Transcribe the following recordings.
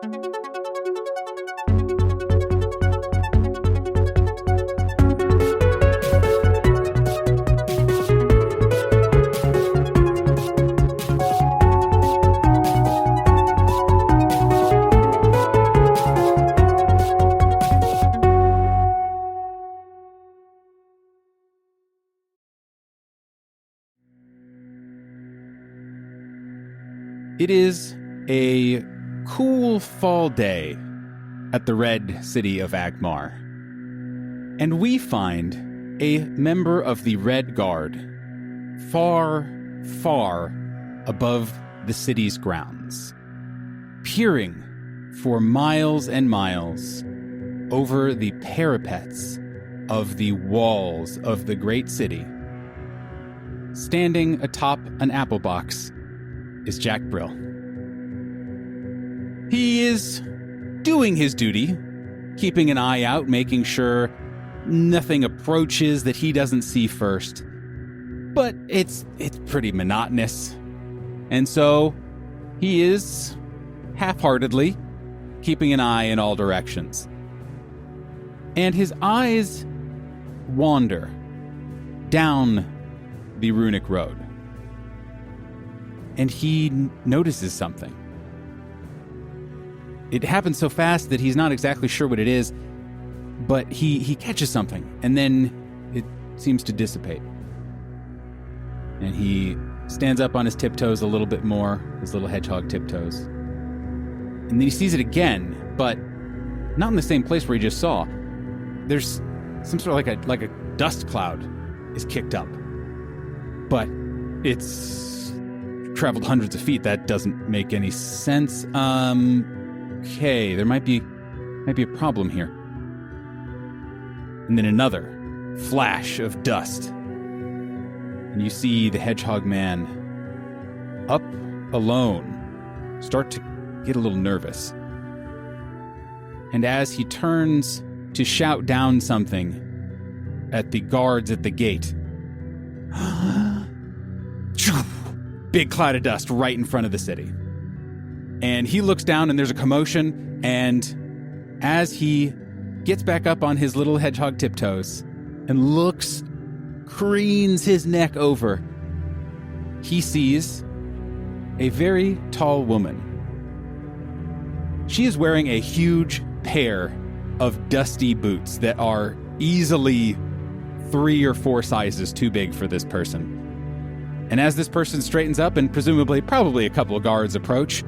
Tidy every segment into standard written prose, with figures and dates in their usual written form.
It is a cool fall day at the red city of Agmar, and we find a member of the Red Guard far, far above the city's grounds, peering for miles and miles over the parapets of the walls of the great city. Standing atop an apple box is Jack Brill. He is doing his duty, keeping an eye out, making sure nothing approaches that he doesn't see first. But it's pretty monotonous. And so he is half-heartedly keeping an eye in all directions. And his eyes wander down the runic road. And he notices something. It happens so fast that he's not exactly sure what it is, but he catches something, and then it seems to dissipate. And he stands up on his tiptoes a little bit more, his little hedgehog tiptoes. And then he sees it again, but not in the same place where he just saw. There's some sort of like a dust cloud is kicked up. But it's traveled hundreds of feet. That doesn't make any sense. Okay, there might be a problem here. And then another flash of dust. And you see the hedgehog man up alone start to get a little nervous. And as he turns to shout down something at the guards at the gate, big cloud of dust right in front of the city. And he looks down and there's a commotion, and as he gets back up on his little hedgehog tiptoes and cranes his neck over, he sees a very tall woman. She is wearing a huge pair of dusty boots that are easily 3 or 4 sizes too big for this person. And as this person straightens up and probably a couple of guards approach,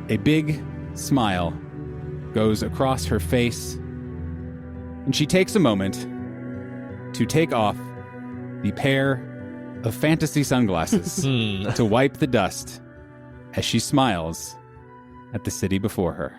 a big smile goes across her face, and she takes a moment to take off the pair of fantasy sunglasses to wipe the dust as she smiles at the city before her.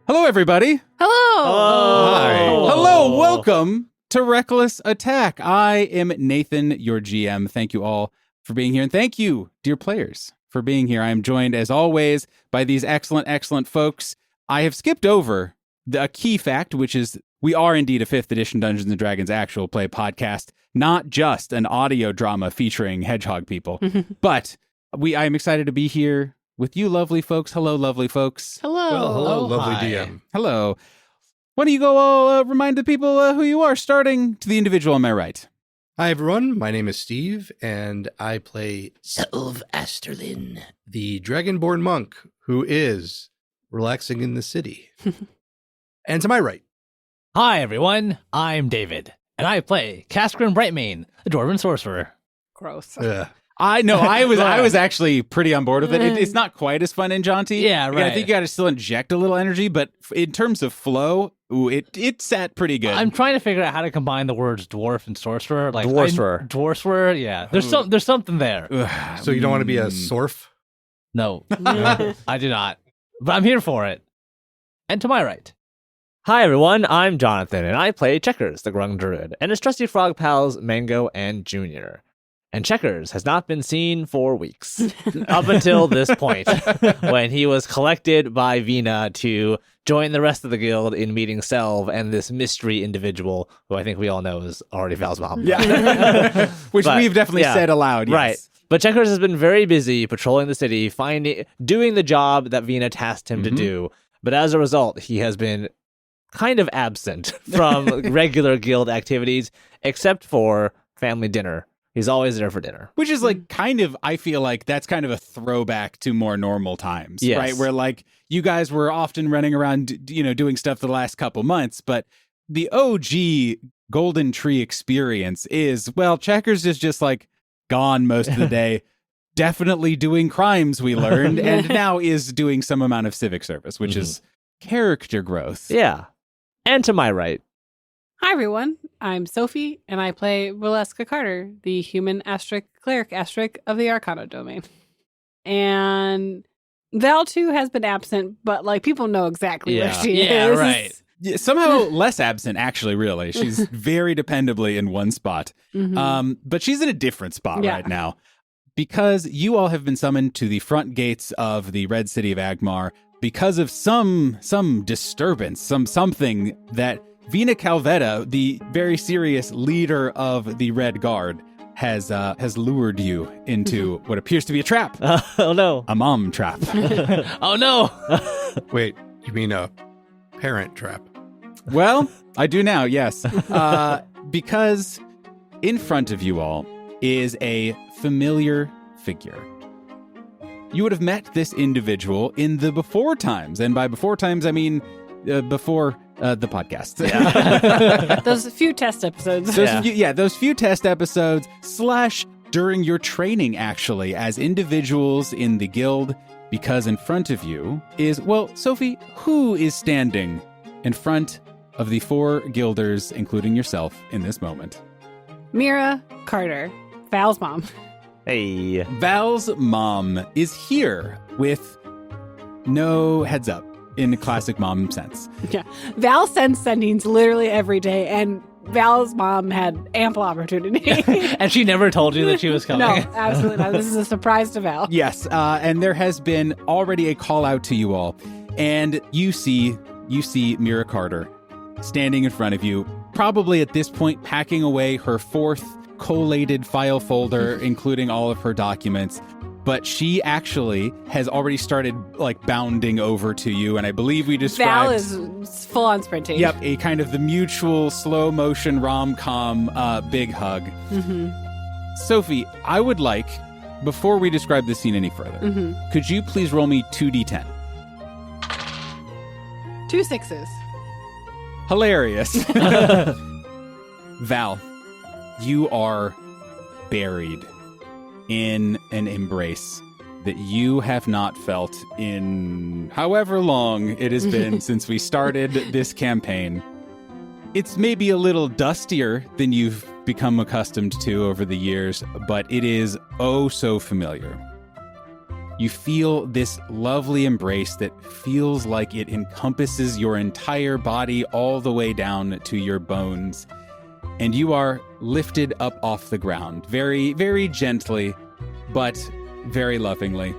Hello, everybody. Hello. Hi. Hello, welcome to Reckless Attack. I am Nathan, your GM. Thank you all for being here. And thank you, dear players, for being here. I am joined, as always, by these excellent folks. I have skipped over a key fact, which is we are indeed a 5th edition Dungeons & Dragons actual play podcast, not just an audio drama featuring hedgehog people. But I am excited to be here with you lovely folks. Hello, lovely folks. Hello. Well, hello, lovely Hi. DM. Hello. Why don't you go all remind the people who you are, starting to the individual on my right. Hi, everyone. My name is Steve, and I play Sylv Asterlin. the Dragonborn monk who is relaxing in the city. And to my right, Hi, everyone. I'm David, and I play Kaskrin Brightmane, the Dwarven sorcerer. Gross. I was actually pretty on board with it. It's not quite as fun and jaunty. Yeah, Again, I right. think you got to still inject a little energy, but in terms of flow, it sat pretty good. I'm trying to figure out how to combine the words dwarf and sorcerer. Dwarcerer. Dwarcerer, yeah. There's something there. so you don't want to be a sorf? No, I do not. But I'm here for it. And to my right. Hi everyone, I'm Jonathan, and I play Checkers, the Grung Druid, and his trusty frog pals Mango and Junior. And Checkers has not been seen for weeks, up until this point, when he was collected by Vina to join the rest of the guild in meeting Selv and this mystery individual, who I think we all know is already Val's mom. Yeah. Which we've definitely said aloud. Yes. Right. But Checkers has been very busy patrolling the city, doing the job that Vina tasked him to do. But as a result, he has been kind of absent from regular guild activities, except for family dinner. He's always there for dinner. Which is like kind of, I feel like that's kind of a throwback to more normal times, Yes. right? Where like you guys were often running around, doing stuff the last couple months, but the OG Golden Tree experience is, well, Checkers is just like gone most of the day, definitely doing crimes, we learned, and now is doing some amount of civic service, which is character growth. Yeah. And to my right. Hi, everyone. I'm Sophie, and I play Mira Carter, the human cleric of the Arcana domain. And Val, too, has been absent, but, like, people know exactly where she is. Yeah, right. Yeah, somehow less absent, actually, really. She's very dependably in one spot. But she's in a different spot right now. Because you all have been summoned to the front gates of the Red City of Agmar because of some disturbance, something that Vina Calvetta, the very serious leader of the Red Guard, has lured you into what appears to be a trap. Oh, no. A mom trap. Oh, no. Wait, you mean a parent trap? Well, I do now, yes. Because in front of you all is a familiar figure. You would have met this individual in the before times. And by before times, I mean before the podcast. Yeah. Those few test episodes. Those few test episodes / during your training, actually, as individuals in the guild, because in front of you is, well, Sophie, who is standing in front of the 4 guilders, including yourself, in this moment? Mira Carter, Val's mom. Hey. Val's mom is here with no heads up in the classic mom sense. Yeah. Val sends sendings literally every day, and Val's mom had ample opportunity. And she never told you that she was coming. No, absolutely not. This is a surprise to Val. Yes, and there has been already a call out to you all, and you see Mira Carter standing in front of you, probably at this point packing away her 4th collated file folder, including all of her documents. But she actually has already started like bounding over to you, and I believe we described Val is full on sprinting. Yep, a kind of the mutual slow motion rom-com big hug. Sophie, I would like, before we describe the scene any further, could you please roll me 2d10? 2 6s. Hilarious. Val, you are buried in an embrace that you have not felt in however long it has been since we started this campaign. It's maybe a little dustier than you've become accustomed to over the years, but it is oh so familiar. You feel this lovely embrace that feels like it encompasses your entire body all the way down to your bones. And you are lifted up off the ground, very, very gently, but very lovingly.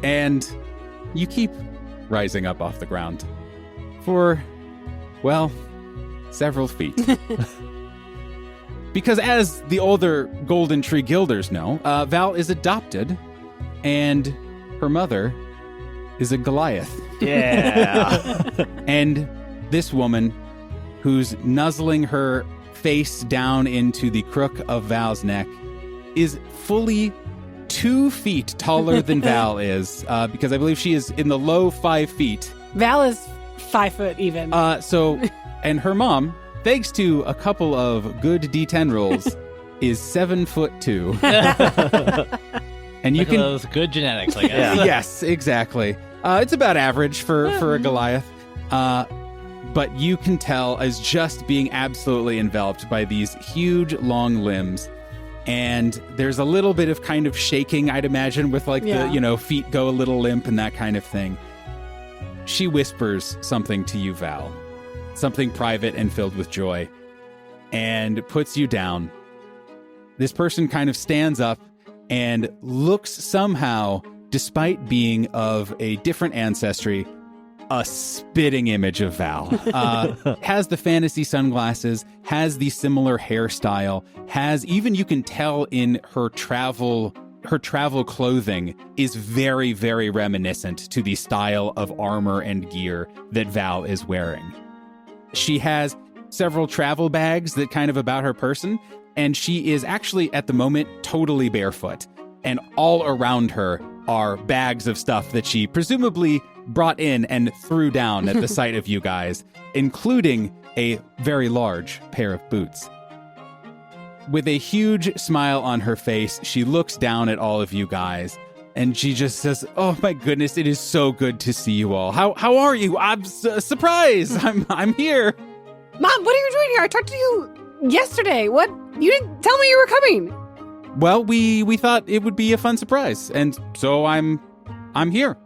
And you keep rising up off the ground for, well, several feet. Because as the older Golden Tree Guilders know, Val is adopted, and her mother is a Goliath. Yeah. And this woman, who's nuzzling her face down into the crook of Val's neck, is fully 2 feet taller than Val is, because I believe she is in the low 5 feet. Val is 5 foot even. And her mom, thanks to a couple of good D10 rolls, is 7'2". And you Look at can those good genetics, I guess. Yes, exactly. It's about average for a Goliath. But you can tell as just being absolutely enveloped by these huge, long limbs. And there's a little bit of kind of shaking, I'd imagine, with like the, feet go a little limp and that kind of thing. She whispers something to you, Val. Something private and filled with joy. And puts you down. This person kind of stands up and looks somehow, despite being of a different ancestry, a spitting image of Val. Has the fantasy sunglasses, has the similar hairstyle, has even, you can tell in her travel clothing is very, very reminiscent to the style of armor and gear that Val is wearing. She has several travel bags that kind of about her person, and she is actually at the moment totally barefoot. And all around her are bags of stuff that she presumably brought in and threw down at the sight of you guys, including a very large pair of boots. With a huge smile on her face, she looks down at all of you guys, and she just says, "Oh my goodness, it is so good to see you all. How are you? I'm surprised. I'm here." Mom, what are you doing here? I talked to you yesterday. What? You didn't tell me you were coming. Well, we thought it would be a fun surprise, and so I'm here.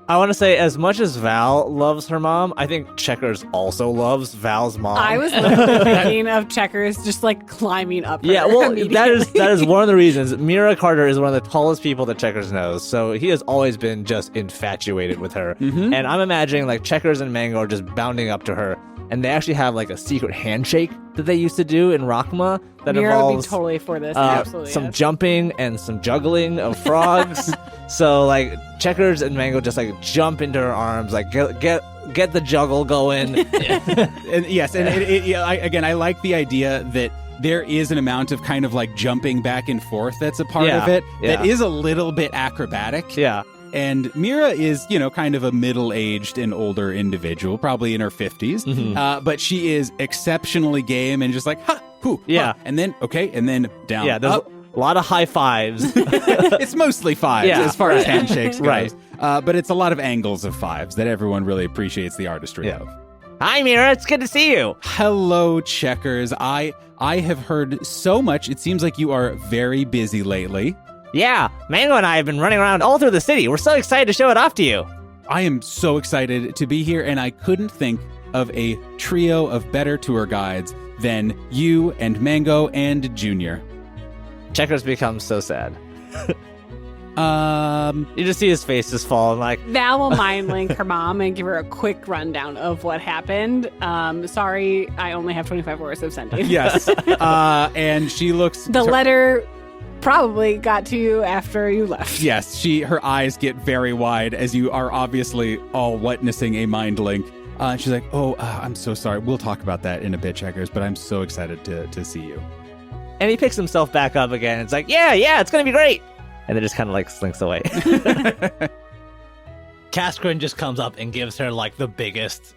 I want to say, as much as Val loves her mom, I think Checkers also loves Val's mom. I was literally thinking of Checkers just like climbing up her. Yeah, well, immediately. that is one of the reasons. Mira Carter is one of the tallest people that Checkers knows, so he has always been just infatuated with her. Mm-hmm. And I'm imagining like Checkers and Mango are just bounding up to her, and they actually have like a secret handshake that they used to do in Rakma that Mira would be involves totally for this. Absolutely. some yes. jumping and some juggling of frogs. So like Checkers and Mango just like jump into her arms, like get the juggle going. And yes, and I like the idea that there is an amount of kind of like jumping back and forth that's a part of it that is a little bit acrobatic. Yeah. And Mira is, kind of a middle-aged and older individual, probably in her 50s. Mm-hmm. But she is exceptionally game and just like, ha, hoo, Yeah. ha, and then, okay, and then down. Yeah, there's up. a lot of high fives. It's mostly fives Yeah, as far as handshakes goes. Right. But it's a lot of angles of fives that everyone really appreciates the artistry of. Hi, Mira. It's good to see you. Hello, Checkers. I have heard so much. It seems like you are very busy lately. Yeah, Mango and I have been running around all through the city. We're so excited to show it off to you. I am so excited to be here, and I couldn't think of a trio of better tour guides than you and Mango and Junior. Checkers becomes so sad. Um, You just see his face just fall and like, Val will mind link her mom and give her a quick rundown of what happened. Sorry, I only have 25 hours of sending. yes. And she looks... The letter probably got to you after you left. Yes, her eyes get very wide as you are obviously all witnessing a mind link. She's like, I'm so sorry. We'll talk about that in a bit, Checkers, but I'm so excited to see you. and he picks himself back up again. It's like, yeah, it's gonna be great. And then just kind of like slinks away. Kaskrin just comes up and gives her like the biggest,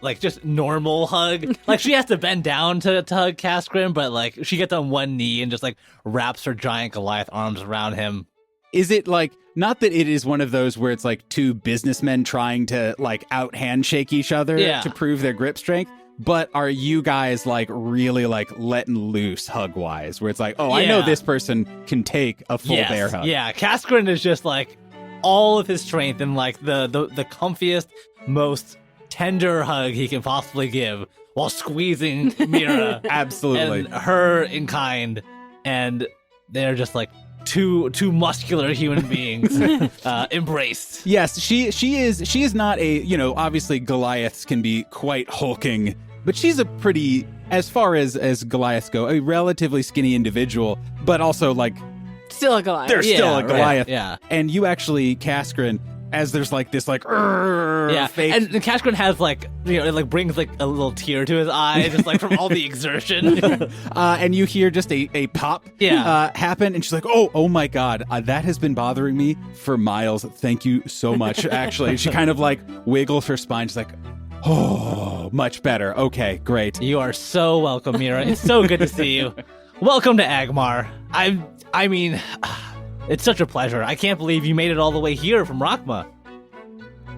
like just normal hug. Like she has to bend down to hug Kaskrin, but like she gets on one knee and just like wraps her giant Goliath arms around him. Is it like, not that it is one of those where it's like two businessmen trying to like out handshake each other to prove their grip strength, but are you guys like really like letting loose hug wise, where it's like, I know this person can take a full bear hug. Yeah, Kaskrin is just like all of his strength and like the comfiest, most tender hug he can possibly give while squeezing Mira. Absolutely. And her in kind, and they're just like two muscular human beings embraced. Yes, she is not a, obviously Goliaths can be quite hulking, but she's a pretty, as far as Goliaths go, a relatively skinny individual, but also like Still a Goliath. they're still a Goliath. Right, yeah. And you actually, Kaskrin, as there's like this like fake. And Kaskrin has like, it like brings like a little tear to his eye just like from all the exertion. And you hear just a pop happen, and she's like, oh my god, that has been bothering me for miles. Thank you so much. Actually, she kind of like wiggles her spine. She's like, oh, much better. Okay, great. You are so welcome, Mira. It's so good to see you. Welcome to Agmar. I mean, it's such a pleasure. I can't believe you made it all the way here from Rakma.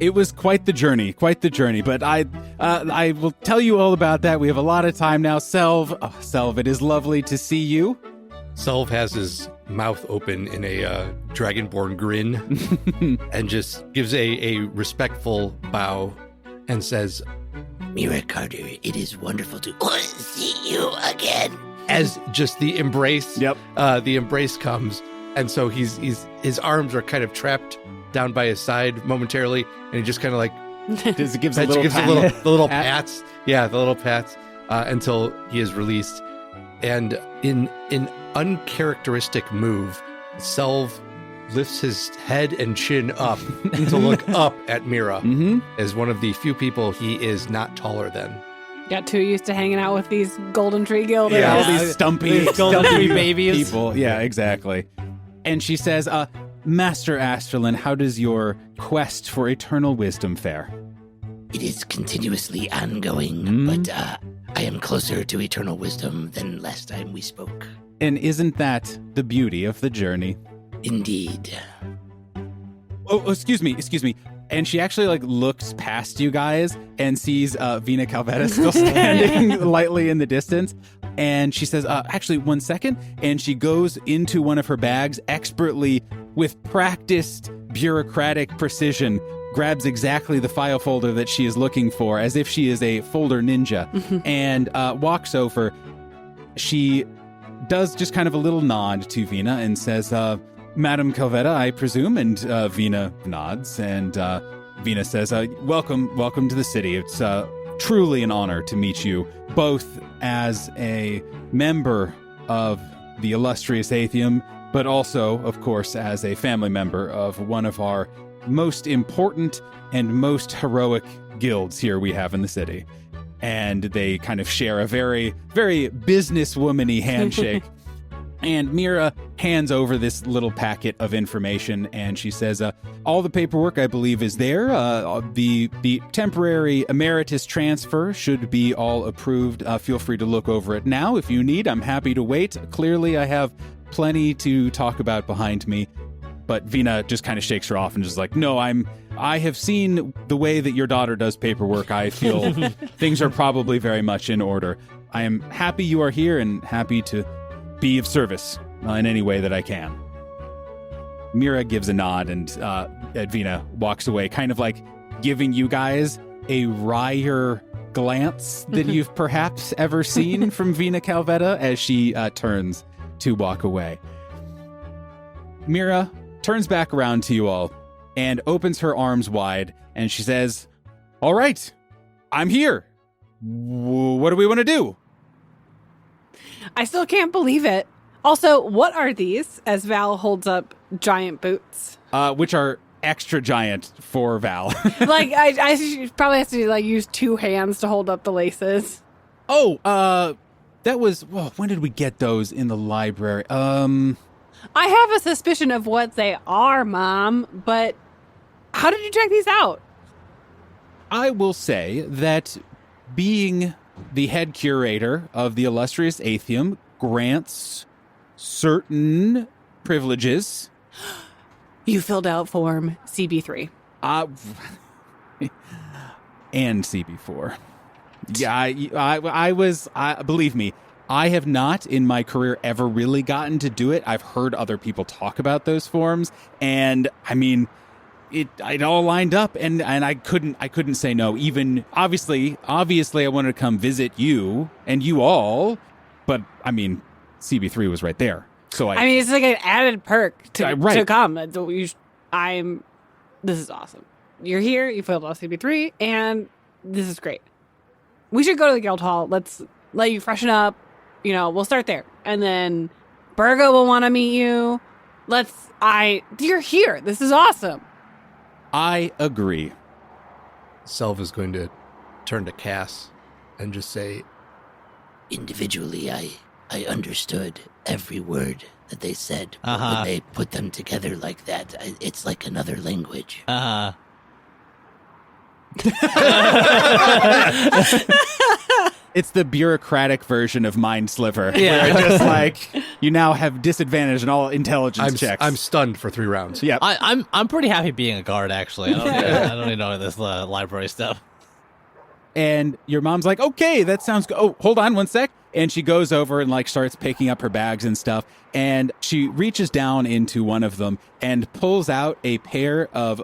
It was quite the journey, but I will tell you all about that. We have a lot of time now. Selv, it is lovely to see you. Selv has his mouth open in a dragonborn grin and just gives a respectful bow and says, Mira Carter, it is wonderful to see you again. as just the embrace, Yep. The embrace comes, and so his arms are kind of trapped down by his side momentarily, and he just kind of like Just gives a She little gives pat. the little pats. Yeah, the little pats until he is released. And in an uncharacteristic move, Selv lifts his head and chin up to look up at Mira as one of the few people he is not taller than. Got too used to hanging out with these Golden Tree Guilders. Yeah, all these stumpy Golden Tree babies. people. Yeah, exactly. And she says, Master Asterlin, how does your quest for eternal wisdom fare? It is continuously ongoing, but I am closer to eternal wisdom than last time we spoke. And isn't that the beauty of the journey? Indeed. Oh, excuse me. And she actually looks past you guys and sees Vina Calvetta still standing lightly in the distance. And she says, actually, 1 second. And she goes into one of her bags expertly, with practiced bureaucratic precision, grabs exactly the file folder that she is looking for, as if she is a folder ninja, and walks over. She does just kind of a little nod to Vina and says, Madam Calvetta, I presume, and Vina nods, and Vina says, welcome to the city. It's truly an honor to meet you, both as a member of the illustrious Atheum, but also, of course, as a family member of one of our most important and most heroic guilds here we have in the city. And they kind of share a very, very businesswoman-y handshake. And Mira hands over this little packet of information, and she says, all the paperwork, I believe, is there. The temporary emeritus transfer should be all approved. Feel free to look over it now if you need. I'm happy to wait. Clearly, I have plenty to talk about behind me. But Vina just kind of shakes her off and just no, I have seen the way that your daughter does paperwork. I feel things are probably very much in order. I am happy you are here and happy to be of service in any way that I can. Mira gives a nod, and Vina walks away, kind of giving you guys a wryer glance than you've perhaps ever seen from Vina Calvetta as she turns to walk away. Mira turns back around to you all and opens her arms wide, and she says, all right, I'm here. What do we want to do? I still can't believe it. Also, what are these? As Val holds up giant boots. Which are extra giant for Val. I probably have to use 2 hands to hold up the laces. Oh, that was, when did we get those in the library? I have a suspicion of what they are, Mom, but how did you check these out? I will say that being the head curator of the illustrious Atheum grants certain privileges. You filled out form CB3. And CB4. Yeah, believe me, I have not in my career ever really gotten to do it. I've heard other people talk about those forms, and I mean, it all lined up, and I couldn't say no. Even obviously I wanted to come visit you and you all, but I mean, CB3 was right there. So I mean, it's like an added perk to right. come. This is awesome. You're here, you filled out CB3, and this is great. We should go to the guild hall. Let's let you freshen up. We'll start there. And then Burgo will want to meet you. You're here. This is awesome. I agree. Selv is going to turn to Cass and just say, Individually, I understood every word that they said. But when they put them together like that, it's like another language. It's the bureaucratic version of Mind Sliver. Yeah. Where just you now have disadvantage in all intelligence checks. I'm stunned for 3 rounds. Yeah. I'm pretty happy being a guard, actually. I don't need know this library stuff. And your mom's like, okay, that sounds good. Oh, hold on 1 sec. And she goes over and starts picking up her bags and stuff. And she reaches down into one of them and pulls out a pair of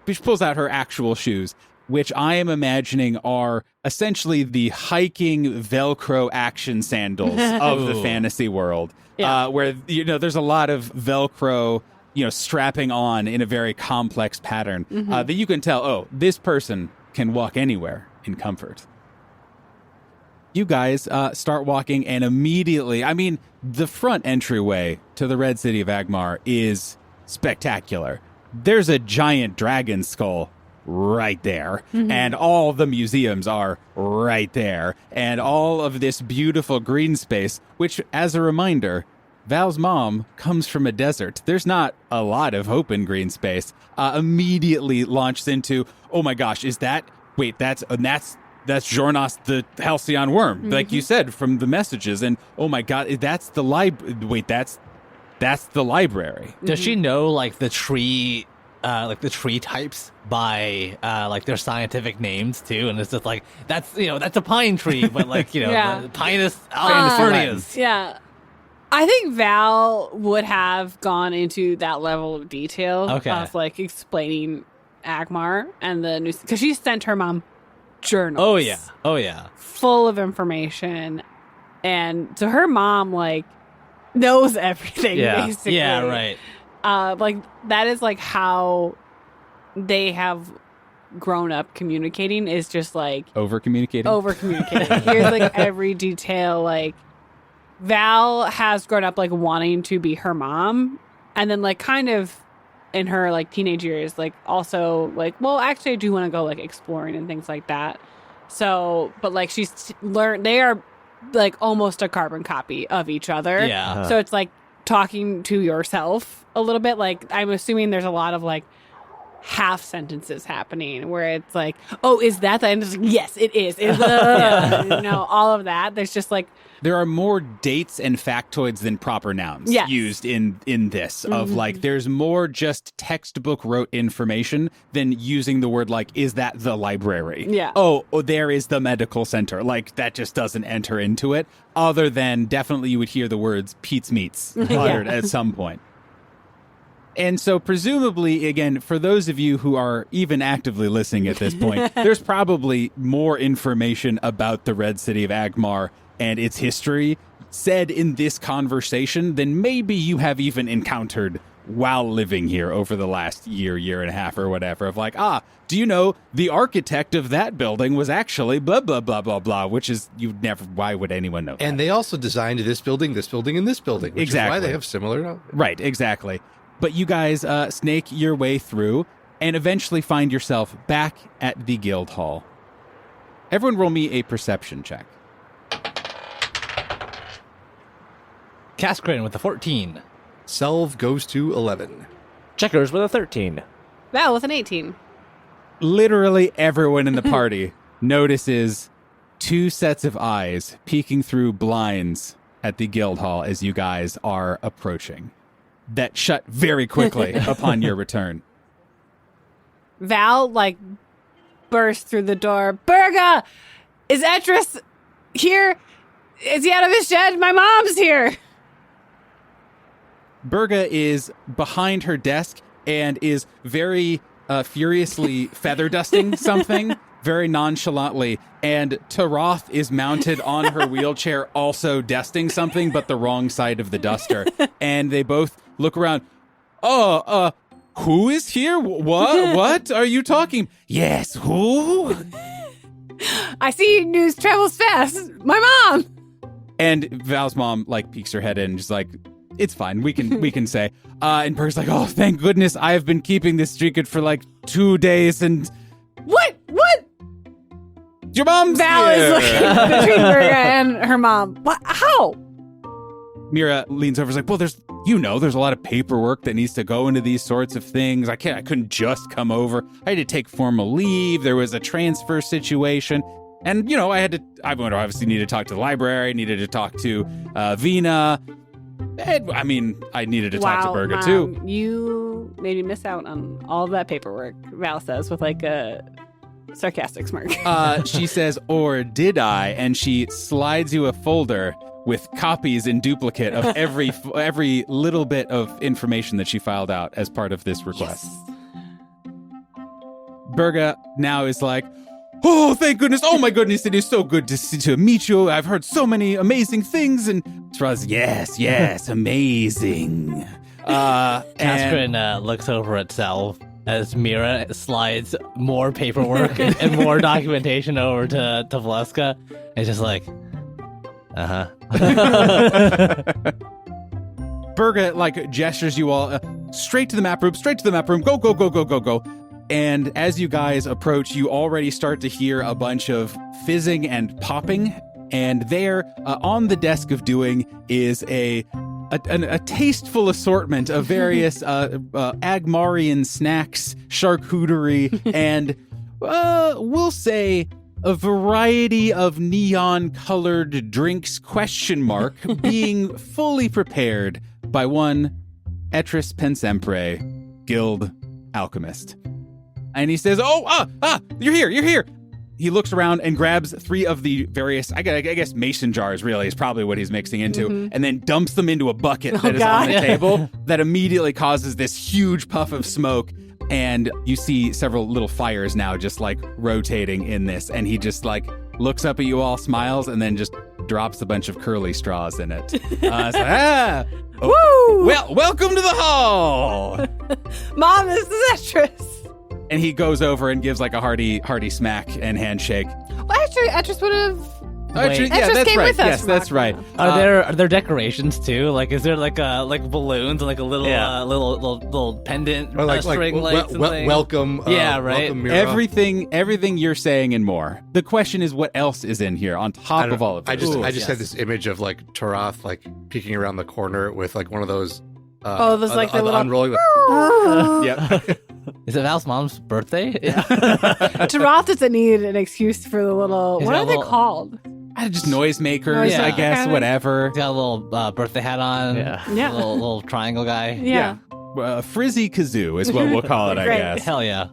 she pulls out her actual shoes, which I am imagining are essentially the hiking Velcro action sandals of the fantasy world. Yeah. Where, there's a lot of Velcro, strapping on in a very complex pattern that you can tell, this person can walk anywhere in comfort. You guys start walking, and immediately, I mean, the front entryway to the Red City of Agmar is spectacular. There's a giant dragon skull right there, and all the museums are right there, and all of this beautiful green space, which, as a reminder, Val's mom comes from a desert. There's not a lot of open green space. Immediately launches into, oh my gosh, that's Jornos the Halcyon worm, like you said from the messages, and oh my god, that's the that's the library. Does she know like the tree types by like their scientific names too? And it's just like that's a pine tree, but like Yeah. the Pinus albernius. Yeah. I think Val would have gone into that level of detail of like explaining Agmar and the news, because she sent her mom journals. Oh yeah. Full of information, and so her mom like knows everything. Basically. Yeah, right. Like that is like how they have grown up communicating, is just like Over communicating. Here's like every detail. Like Val has grown up like wanting to be her mom, and then like kind of in her like teenage years, like also like, well, actually I do want to go like exploring and things like that. So, but like she's learned, they are like almost a carbon copy of each other. Yeah. So it's like talking to yourself a little bit. Like I'm assuming there's a lot of like half sentences happening where it's like, oh, is that the end? It's like, yes, it is. All of that. There's just like, there are more dates and factoids than proper nouns used in this, of like, there's more just textbook wrote information than using the word like, is that the library? Yeah. Oh, there is the medical center. Like, that just doesn't enter into it, other than definitely you would hear the words Pete's Meats uttered at some point. And so presumably, again, for those of you who are even actively listening at this point, there's probably more information about the Red City of Agmar and its history said in this conversation than maybe you have even encountered while living here over the last year and a half or whatever, of like, do you know the architect of that building was actually blah, blah, blah, blah, blah, which is, why would anyone know that? And they also designed this building, and this building, which is why they have similar. Right, exactly. But you guys snake your way through and eventually find yourself back at the guild hall. Everyone roll me a perception check. Cascrin with a 14. Selv goes to 11. Checkers with a 13. Val with an 18. Literally everyone in the party notices two sets of eyes peeking through blinds at the guild hall as you guys are approaching, that shut very quickly upon your return. Val like burst through the door. Berga, is Etris here? Is he out of his shed? My mom's here. Berga is behind her desk and is very furiously feather dusting something very nonchalantly, and Taroth is mounted on her wheelchair also dusting something, but the wrong side of the duster. And they both look around. Who is here? What are you talking? Yes, who? I see news travels fast. My mom. And Val's mom like peeks her head in and just like, it's fine. We can say. And Berg's like, oh, thank goodness. I have been keeping this secret for like 2 days and... What? Your mom's Val here. is looking between Berga and her mom. What? How? Mira leans over and is like, well, there's a lot of paperwork that needs to go into these sorts of things. I couldn't just come over. I had to take formal leave. There was a transfer situation. And, I would obviously need to talk to the library. I needed to talk to Vina. And, I needed to talk to Berga, Mom, too. You made me miss out on all of that paperwork, Val says with like a sarcastic smirk. She says, or did I? And she slides you a folder with copies in duplicate of every little bit of information that she filed out as part of this request. Yes. Berga now is like, oh, thank goodness. Oh, my goodness. It is so good to meet you. I've heard so many amazing things. And Traz, yes, amazing. Cascrin looks over at Selv as Mira slides more paperwork and more documentation over to Valeska. It's just like, Berga like gestures you all straight to the map room, go, go, go, go, go, go. And as you guys approach, you already start to hear a bunch of fizzing and popping. And there, on the desk of doing, is a tasteful assortment of various Agmarian snacks, charcuterie, and we'll say a variety of neon-colored drinks, ? Being fully prepared by one Etris Pensempre, guild alchemist. And he says, you're here. He looks around and grabs 3 of the various, I guess mason jars really is probably what he's mixing into, and then dumps them into a bucket that is on the table that immediately causes this huge puff of smoke. And you see several little fires now just like rotating in this. And he just like looks up at you all, smiles, and then just drops a bunch of curly straws in it. Woo! Well, welcome to the hall. Mom, this is Etris. And he goes over and gives like a hearty smack and handshake. Well, actually, Etris would have. Wait. Yeah, Etris that's came right. with us Yes, from that's right. Arcana. Are there decorations too? Like, is there like balloons and like a little little pendant Or string lights and things? welcome. Yeah, right. Welcome, Mira. Everything you're saying and more. The question is, what else is in here on top of all of this? I just had this image of like Tarath like peeking around the corner with like one of those. Those like the little. unrolling. Yep. Is it Val's mom's birthday? Tarath doesn't need an excuse for the little. Is What that are they little- called? Just noisemakers, Yeah. I guess, Kinda. whatever. He's got a little birthday hat on. Yeah. Yeah. Little triangle guy. Yeah. Frizzy kazoo is what we'll call it, I Great. guess. Hell yeah.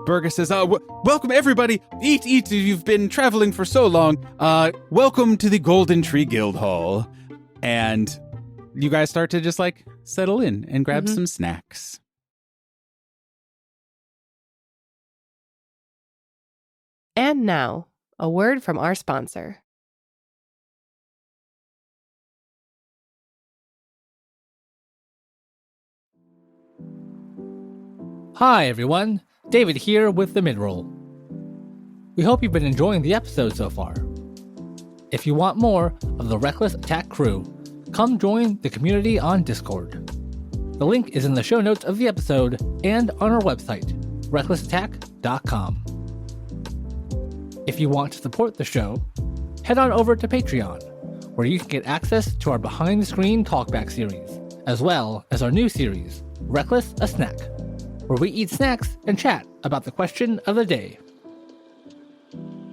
Berga says, welcome everybody. Eat. You've been traveling for so long. Welcome to the Golden Tree Guild Hall. And you guys start to just like settle in and grab some snacks. And now, a word from our sponsor. Hi, everyone. David here with the midroll. We hope you've been enjoying the episode so far. If you want more of the Reckless Attack crew, come join the community on Discord. The link is in the show notes of the episode and on our website, recklessattack.com. If you want to support the show, head on over to Patreon, where you can get access to our behind-the-screen talkback series, as well as our new series, Reckless a Snack, where we eat snacks and chat about the question of the day.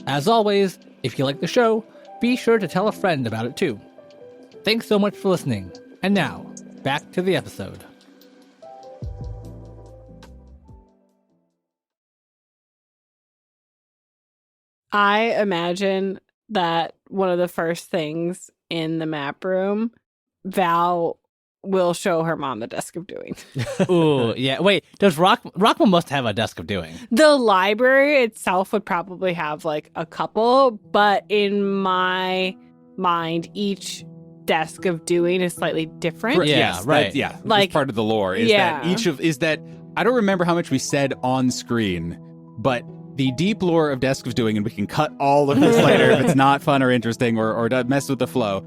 As always, if you like the show, be sure to tell a friend about it too. Thanks so much for listening, and now, back to the episode. I imagine that one of the first things in the map room, Val will show her mom the desk of doing. Ooh, yeah. Wait, does Rockman must have a desk of doing? The library itself would probably have like a couple, but in my mind, each desk of doing is slightly different. Yeah, Yes, right. That's Like- part of the lore is Yeah. that I don't remember how much we said on screen, but the deep lore of Desk of Doing, and we can cut all of this later if it's not fun or interesting or mess with the flow.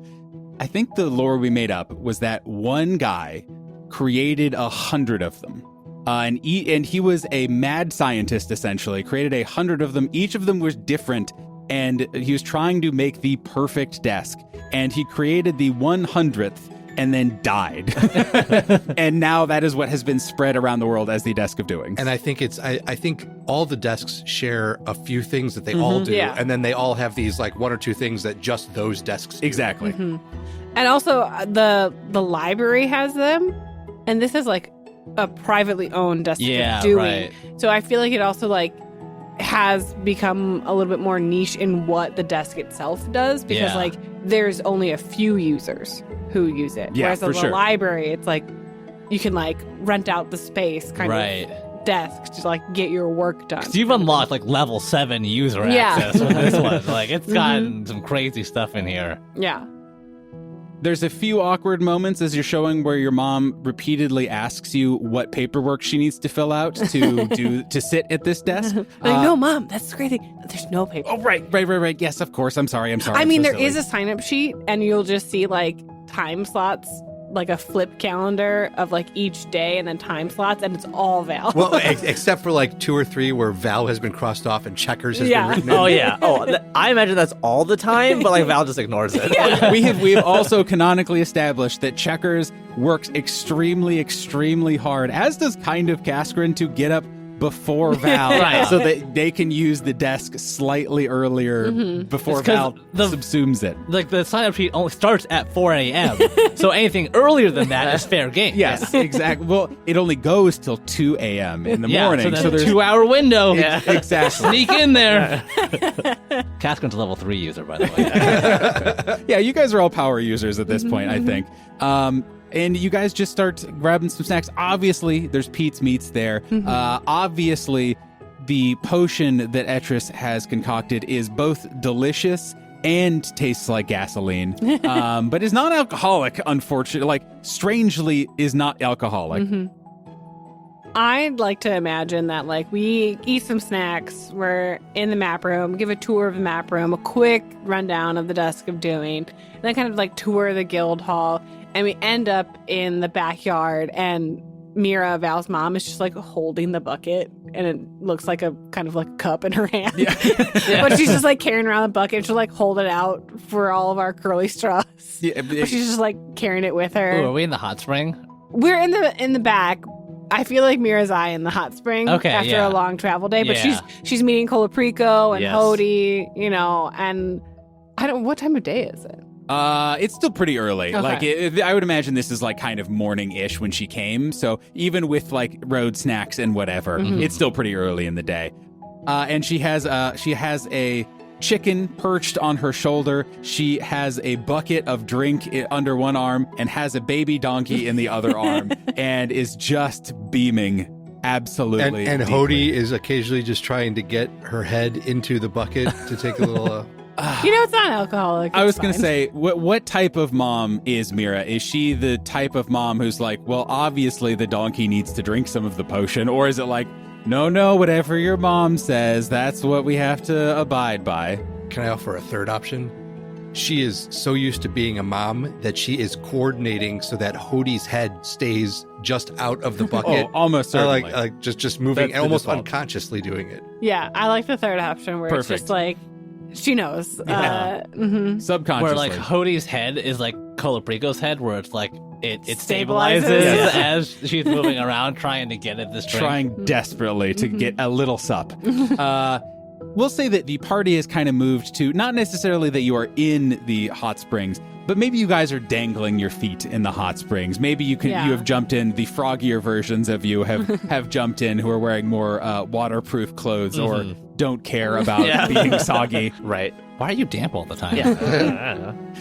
I think the lore we made up was that one guy created 100 of them. And he was a mad scientist, essentially, created 100 of them. Each of them was different, and he was trying to make the perfect desk. And he created the 100th and then died. And now that is what has been spread around the world as the Desk of Doing. And I think I think all the desks share a few things that they all do, Yeah. and then they all have these like one or two things that just those desks do. Exactly. And also the library has them, and this is like a privately owned desk Yeah, of doing. right. So I feel like it also like has become a little bit more niche in what the desk itself does, because Yeah. like there's only a few users who use it. Yeah, Whereas for in the sure. library, it's like you can like rent out the space kind Right. of desk to like get your work done. So you've unlocked like level 7 user Yeah. access with this one. Like it's gotten some crazy stuff in here. Yeah. There's a few awkward moments as you're showing where your mom repeatedly asks you what paperwork she needs to fill out to sit at this desk. No, Mom, that's the great thing. There's no paper. Oh, right. Yes, of course. I'm sorry. I mean, there is a sign-up sheet, and you'll just see like time slots, like a flip calendar of like each day and then time slots, and it's all Val. Well, except for like 2 or 3 where Val has been crossed off and checkers has been written in. Oh yeah. I imagine that's all the time, but like Val just ignores it. We have also canonically established that Checkers works extremely, extremely hard, as does kind of Kaskrin, to get up before Val, Right. so that they can use the desk slightly earlier before It's 'cause Val subsumes it. Like the sign-up sheet only starts at 4 a.m. So anything earlier than that is fair game. Yes, exactly. Well, it only goes till 2 a.m. in the morning. So that's there's a 2-hour window. Yeah. exactly. Sneak in there. Kaskrin's a level 3 user, by the way. Yeah, you guys are all power users at this point, I think. And you guys just start grabbing some snacks. Obviously, there's Pete's Meats there. Obviously, the potion that Etris has concocted is both delicious and tastes like gasoline, but is not alcoholic, unfortunately. Like, strangely, is not alcoholic. I'd like to imagine that like we eat some snacks, we're in the map room, give a tour of the map room, a quick rundown of the Dusk of Doing, and then kind of like tour the guild hall, and we end up in the backyard, and Mira, Val's mom, is just like holding the bucket, and it looks like a kind of like a cup in her hand. But she's just like carrying around the bucket. She'll like hold it out for all of our curly straws. But she's just like carrying it with her. Ooh, are we in the hot spring? We're in the back. I feel like Mira's eye in the hot spring after a long travel day, but she's meeting Colaprico and Hody, and I don't. What time of day is it? It's still pretty early. Okay. Like, I would imagine this is like kind of morning-ish when she came. So even with like road snacks and whatever, it's still pretty early in the day. And she has a chicken perched on her shoulder. She has a bucket of drink under one arm and has a baby donkey in the other arm, and is just beaming. Absolutely. And deeply. Hody is occasionally just trying to get her head into the bucket to take a little. It's not alcoholic. I was going to say, what type of mom is Mira? Is she the type of mom who's like, well, obviously the donkey needs to drink some of the potion? Or is it like, no, whatever your mom says, that's what we have to abide by? Can I offer a third option? She is so used to being a mom that she is coordinating so that Hody's head stays just out of the bucket. Oh, almost certainly. Like just moving, That's and the almost default. unconsciously doing it. Yeah, I like the third option where it's Perfect. just like she knows. Subconsciously. Where like Hody's head is like Colaprico's head, where it's like it Stabilizes. stabilizes as she's moving around trying to get at this drink. trying desperately to get a little sup. We'll say that the party has kind of moved to, not necessarily that you are in the hot springs, but maybe you guys are dangling your feet in the hot springs. Maybe you have jumped in. The froggier versions of you have jumped in, who are wearing more waterproof clothes or don't care about being soggy. Right. Why are you damp all the time?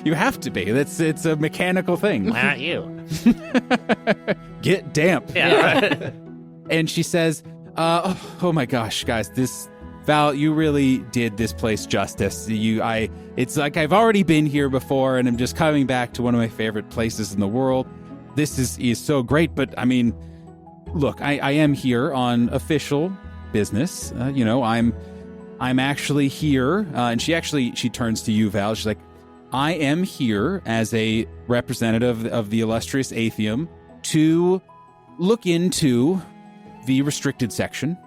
You have to be. It's a mechanical thing. Why not you? Get damp. Yeah. Right. And she says, oh my gosh, guys, Val, you really did this place justice. It's like I've already been here before, and I'm just coming back to one of my favorite places in the world. This is so great, but I mean, look, I am here on official business. I'm actually here, and she turns to you, Val. She's like, I am here as a representative of the illustrious Atheum to look into the restricted section.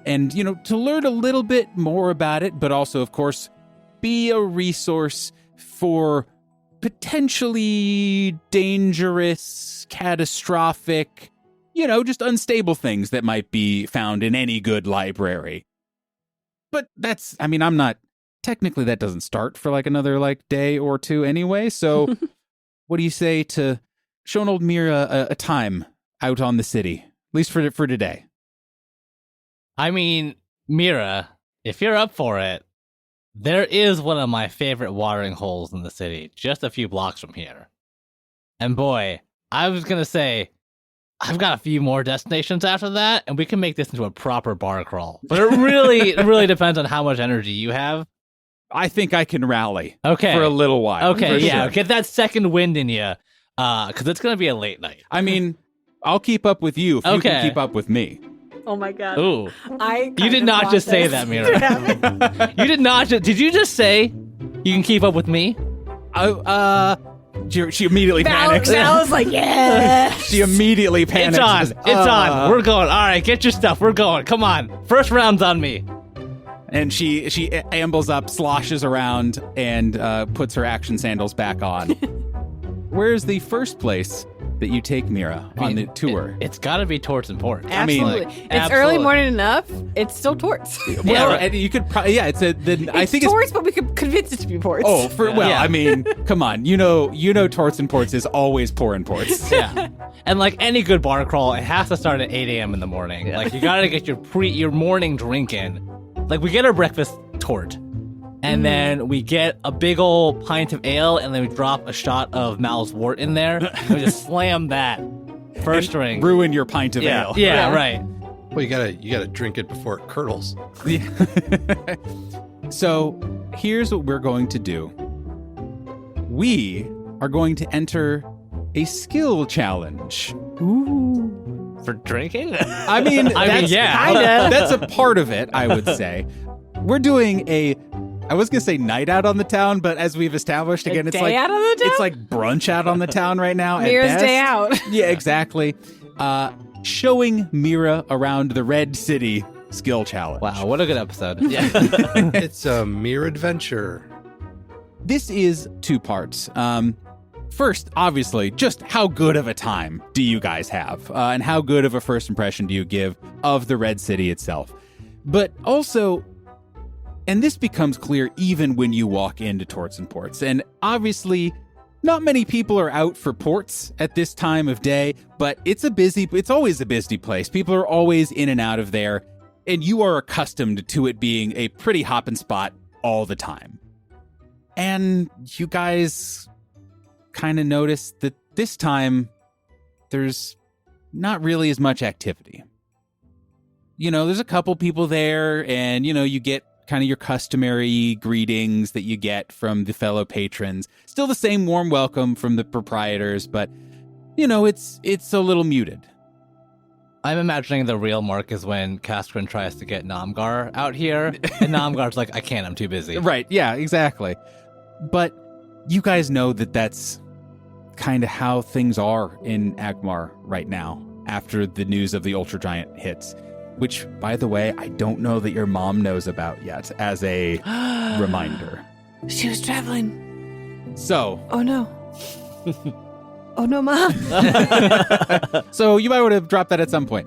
And, to learn a little bit more about it, but also, of course, be a resource for potentially dangerous, catastrophic, just unstable things that might be found in any good library. But I'm not, technically that doesn't start for like another day or two anyway. So what do you say to showing old Mira a time out on the city, at least for today? I mean, Mira, if you're up for it, there is one of my favorite watering holes in the city, just a few blocks from here. And boy, I was going to say, I've got a few more destinations after that, and we can make this into a proper bar crawl. But it really, really depends on how much energy you have. I think I can rally Okay. for a little while. Okay, for yeah. sure. Get that second wind in you. Because it's going to be a late night. I mean, I'll keep up with you if you Okay. can keep up with me. Oh my god. Ooh. You did not just say that, Mira. You did not just... Did you just say you can keep up with me? She immediately panics. Val's like, yeah. She immediately panics. It's on. Says, It's on. We're going. All right, get your stuff. We're going. Come on. First round's on me. And she ambles up, sloshes around, and puts her action sandals back on. Where's the first place that you take Mira on the tour? It's got to be Torts and Ports. Absolutely. like, it's absolutely. early morning enough. It's still Torts. Well, right. and you could probably, I think it's Torts, but we could convince it to be Ports. Yeah. I mean, come on, you know, Torts and Ports is always Pour and Ports. Yeah. And like any good bar crawl, it has to start at 8 a.m. in the morning. Like you got to get your morning drink in. Like we get our breakfast tort. And then we get a big old pint of ale, and then we drop a shot of Mal's wort in there. And we just slam that first drink. Ruin your pint of ale. Yeah, right. Well, you gotta drink it before it curdles. So here's what we're going to do. We are going to enter a skill challenge. For drinking? I mean, that's, that's a part of it, I would say. We're doing I was going to say night out on the town, but as we've established, again, it's day like out on the town? It's like brunch out on the town right now. Mira's at best. day out. Yeah, exactly. Showing Mira around the Red City skill challenge. Wow, what a good episode. Yeah. It's a mere adventure. This is two parts. First, obviously, just how good of a time do you guys have? And how good of a first impression do you give of the Red City itself? But also, and this becomes clear even when you walk into Torts and Ports. And obviously, not many people are out for ports at this time of day, but it's always a busy place. People are always in and out of there, and you are accustomed to it being a pretty hopping spot all the time. And you guys kind of notice that this time there's not really as much activity. You know, there's a couple people there, and, you know, you get kind of your customary greetings that you get from the fellow patrons. Still the same warm welcome from the proprietors, but, you know, it's a little muted. I'm imagining the real mark is when Kaskrin tries to get Namgar out here, and Namgar's like, I can't, I'm too busy. Right, yeah, exactly. But you guys know that that's kind of how things are in Agmar right now, after the news of the Ultra Giant hits. Which, by the way, I don't know that your mom knows about yet, as a reminder. She was traveling. So. Oh no. Oh no, Mom. So you might want to drop that at some point.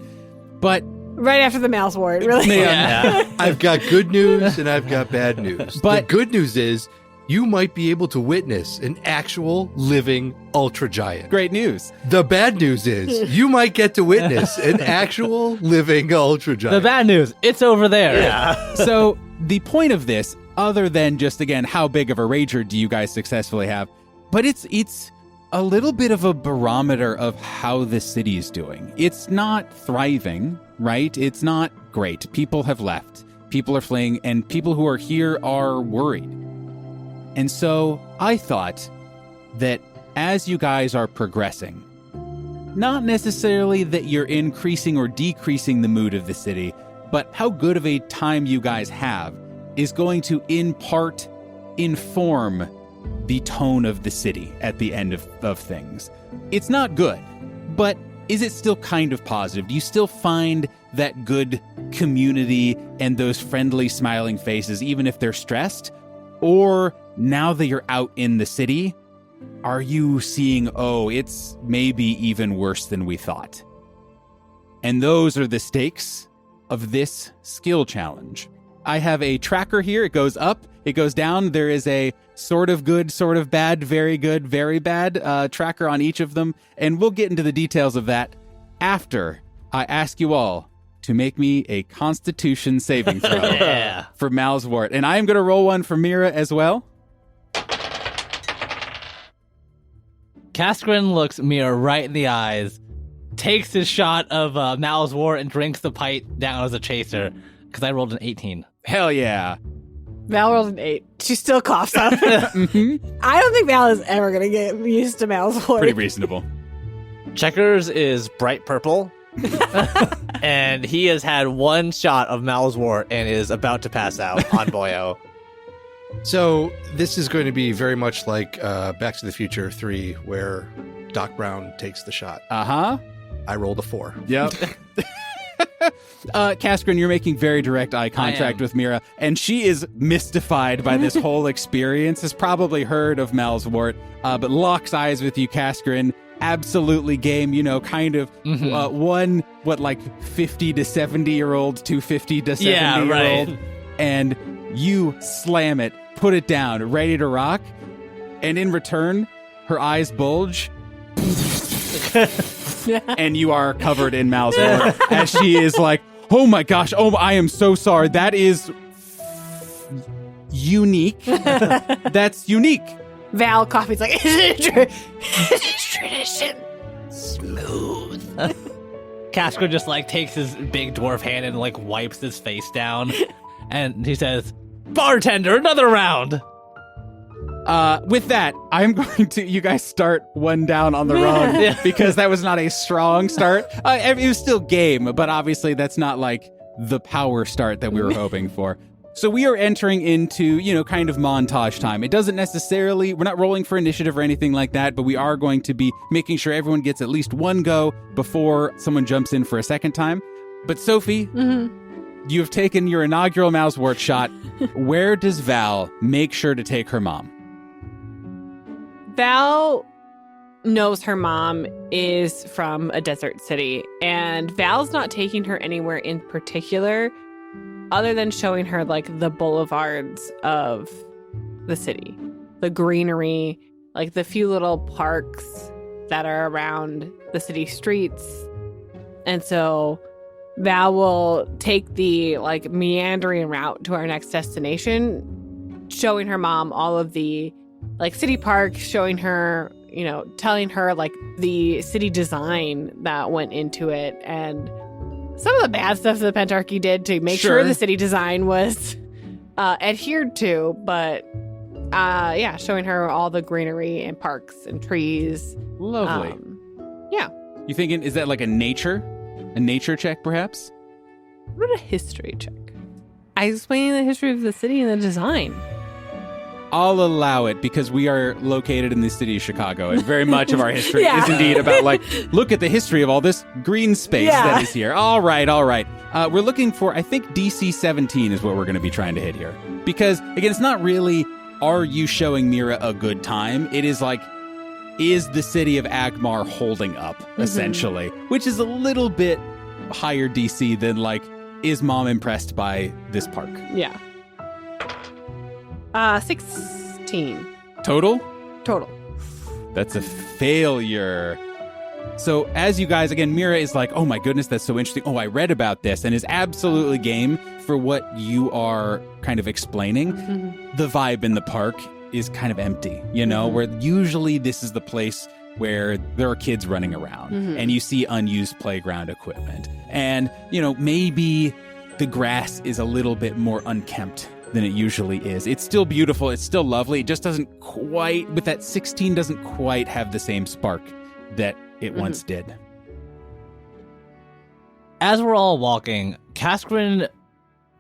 But. Right after the mouse ward, really? Yeah. I've got good news and I've got bad news. But the good news is you might be able to witness an actual living Ultra Giant. Great news. The bad news is you might get to witness an actual living Ultra Giant. The bad news, it's over there. Yeah. So the point of this, other than just, again, how big of a rager do you guys successfully have, but it's a little bit of a barometer of how the city is doing. It's not thriving, right? It's not great. People have left. People are fleeing, and people who are here are worried. And so I thought that as you guys are progressing, not necessarily that you're increasing or decreasing the mood of the city, but how good of a time you guys have is going to in part inform the tone of the city at the end of things. It's not good, but is it still kind of positive? Do you still find that good community and those friendly smiling faces, even if they're stressed? Or now that you're out in the city, are you seeing, it's maybe even worse than we thought? And those are the stakes of this skill challenge. I have a tracker here. It goes up, it goes down. There is a sort of good, sort of bad, very good, very bad tracker on each of them. And we'll get into the details of that after I ask you all to make me a Constitution saving throw for Mal's wart. And I am going to roll one for Mira as well. Kaskrin looks Mira right in the eyes, takes his shot of Mal's wart, and drinks the pint down as a chaser, because I rolled an 18. Hell yeah. Val rolled an 8. She still coughs up. Mhm. I don't think Val is ever going to get used to Mal's voice. Pretty reasonable. Checkers is bright purple. And he has had one shot of Malzwort and is about to pass out on Boyo. So this is going to be very much like Back to the Future 3, where Doc Brown takes the shot. Uh-huh. I rolled a 4. Yep. Kaskrin, you're making very direct eye contact with Mira, and she is mystified by this whole experience, has probably heard of Malzwort, but locks eyes with you, Kaskrin. Absolutely game, kind of one, 50 to 70-year-old to 50 to 70-year-old. right. And you slam it, put it down, ready to rock, and in return, her eyes bulge, and you are covered in Malzwort as she is like, oh my gosh, I am so sorry. That is unique. That's unique. Val coughing's like, It's tradition. Smooth. Casper just takes his big dwarf hand and wipes his face down, and he says, "Bartender, another round." With that, I'm going to, you guys start one down on the wrong because that was not a strong start. It was still game, but obviously that's not the power start that we were hoping for. So we are entering into, kind of montage time. It doesn't necessarily, we're not rolling for initiative or anything like that, but we are going to be making sure everyone gets at least one go before someone jumps in for a second time. But Sophie, you have taken your inaugural Malzwort shot. Where does Val make sure to take her mom? Val knows her mom is from a desert city, and Val's not taking her anywhere in particular other than showing her the boulevards of the city, the greenery, the few little parks that are around the city streets. And so Val will take the meandering route to our next destination, showing her mom all of the city parks, showing her, telling her the city design that went into it and some of the bad stuff the Pentarchy did to make sure the city design was adhered to. But showing her all the greenery and parks and trees. Lovely. Yeah. You thinking, is that a nature check perhaps? What a history check. I explained the history of the city and the design. I'll allow it because we are located in the city of Chicago, and very much of our history is indeed about look at the history of all this green space that is here. All right. We're looking for, I think DC 17 is what we're going to be trying to hit here. Because, again, it's not really, are you showing Mira a good time? It is is the city of Agmar holding up, essentially? Which is a little bit higher DC than, is mom impressed by this park? Yeah. 16. Total? Total. That's a failure. So as you guys, again, Mira is oh my goodness, that's so interesting. Oh, I read about this, and is absolutely game for what you are kind of explaining. The vibe in the park is kind of empty, where usually this is the place where there are kids running around and you see unused playground equipment. And, maybe the grass is a little bit more unkempt than it usually is. It's still beautiful. It's still lovely. It just doesn't quite, with that 16, doesn't quite have the same spark that it once did. As we're all walking, Kaskrin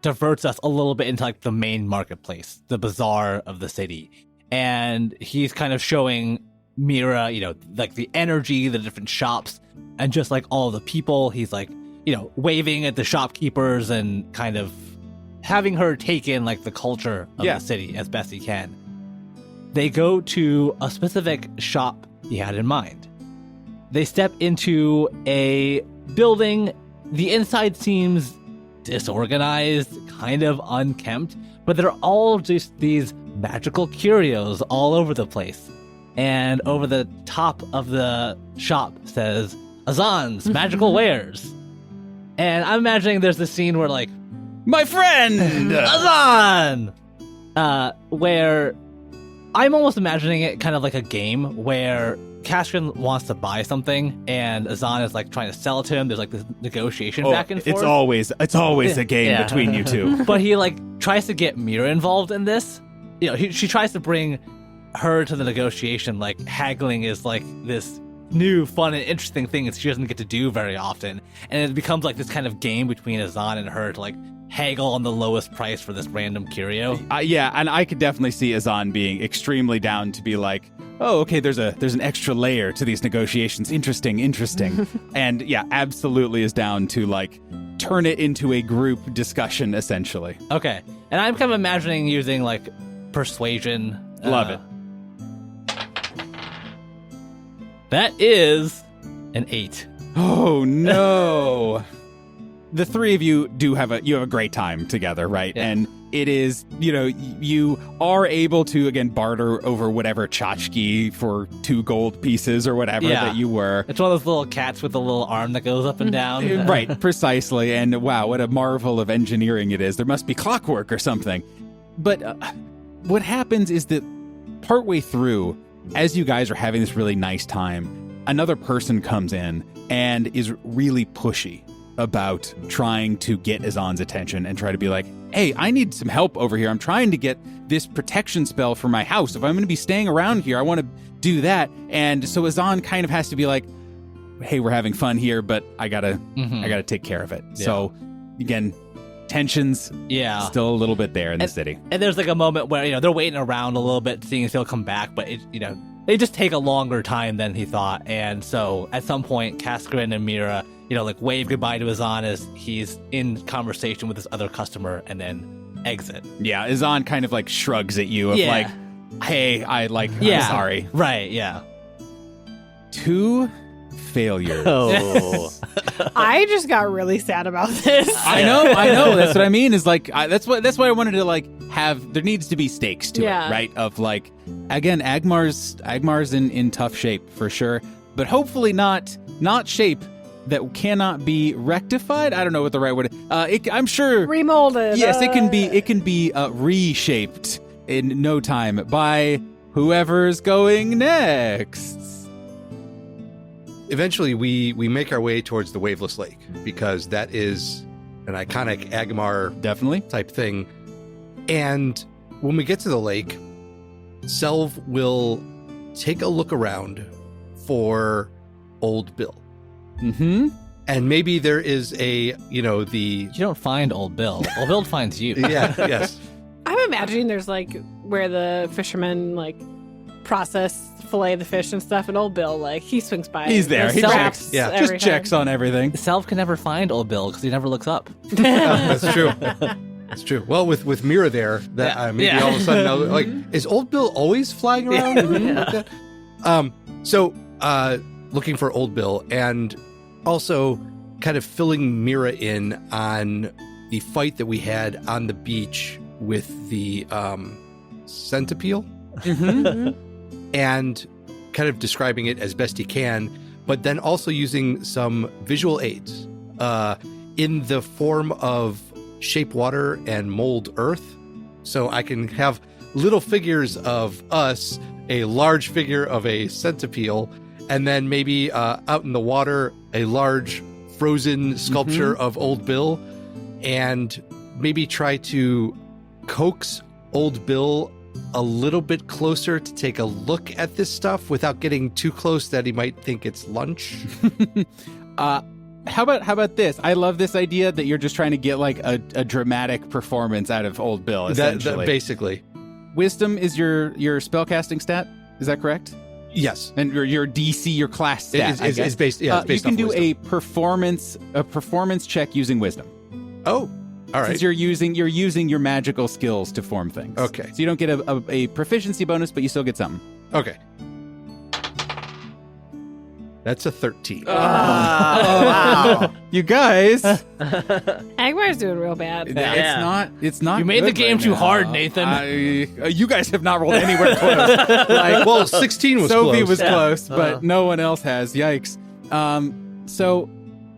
diverts us a little bit into the main marketplace, the bazaar of the city. And he's kind of showing Mira, the energy, the different shops, and just all the people. He's waving at the shopkeepers and kind of having her take in the culture of the city as best he can. They go to a specific shop he had in mind. They step into a building. The inside seems disorganized, kind of unkempt, but they're all just these magical curios all over the place. And over the top of the shop says, Azan's Magical Wares. And I'm imagining there's this scene where my friend! Azan! Where I'm almost imagining it kind of like a game where Castrin wants to buy something and Azan is like trying to sell it to him. There's like this negotiation back and forth. It's always a game between you two. But he like tries to get Mira involved in this. You know, she tries to bring her to the negotiation. Like haggling is like this new, fun, and interesting thing that she doesn't get to do very often. And it becomes like this kind of game between Azan and her to like haggle on the lowest price for this random curio. Yeah, and I could definitely see Azan being extremely down to be like, oh, okay, there's an extra layer to these negotiations. Interesting. And yeah, absolutely is down to like turn it into a group discussion, essentially. Okay. And I'm kind of imagining using like persuasion. Love it. That is an 8. Oh no. The three of you have a great time together, right? Yeah. And it is, you are able to again barter over whatever tchotchke for 2 gold pieces or whatever that you were. It's one of those little cats with a little arm that goes up and down. Right, precisely. And wow, what a marvel of engineering it is. There must be clockwork or something. But what happens is that partway through, as you guys are having this really nice time, another person comes in and is really pushy about trying to get Azan's attention and try to be like, hey, I need some help over here. I'm trying to get this protection spell for my house. If I'm going to be staying around here, I want to do that. And so Azan kind of has to be like, hey, we're having fun here, but I gotta take care of it. Yeah. So again, tensions still a little bit there in the city. And there's like a moment where, they're waiting around a little bit, seeing if he'll come back, but they just take a longer time than he thought. And so at some point, Kaskrin and Mira, like wave goodbye to Azan as he's in conversation with this other customer and then exit. Yeah, Azan kind of like shrugs at you of like, hey, I'm sorry. Right, yeah. 2 failures. Oh. I just got really sad about this. I know. That's what I mean. Is like that's why I wanted to like have. There needs to be stakes to it, right? Of like, again, Agmar's in tough shape for sure, but hopefully not shape that cannot be rectified. I don't know what the right word. I'm sure Remolded. Yes, it can be reshaped in no time by whoever's going next. Eventually, we make our way towards the Waveless Lake because that is an iconic Agmar Definitely. type thing. And when we get to the lake, Selv will take a look around for Old Bill. Mm-hmm. And maybe there is the... You don't find Old Bill. Old Bill finds you. Yeah, yes. I'm imagining there's like where the fishermen like process, fillet the fish and stuff, and Old Bill, like, he swings by. He's there. He checks. Yeah. Just checks on everything. Selv can never find Old Bill because he never looks up. That's true. That's true. Well, with Mira there, that maybe all of a sudden, I'll, like, is Old Bill always flying around? Like that? So looking for Old Bill and also kind of filling Mira in on the fight that we had on the beach with the centipede. And kind of describing it as best he can, but then also using some visual aids in the form of shape water and mold earth. So I can have little figures of us, a large figure of a centipede, and then maybe out in the water, a large frozen sculpture of Old Bill, and maybe try to coax Old Bill a little bit closer to take a look at this stuff without getting too close that he might think it's lunch. How about this? I love this idea that you're just trying to get like a dramatic performance out of Old Bill, essentially. That basically. Wisdom is your spellcasting stat. Is that correct? Yes. And your DC, your class stat. It's based it's based you can off do wisdom. a performance check using wisdom. Oh, all right. Since you're using your magical skills to form things. Okay. So you don't get a proficiency bonus, but you still get something. Okay. That's a 13. Wow. You guys, Agmar's doing real bad. it's not. You made the good game right too now. hard, Nathan. You guys have not rolled anywhere close. Like, Well, 16 was Sophie close. was close, but no one else has. Yikes. So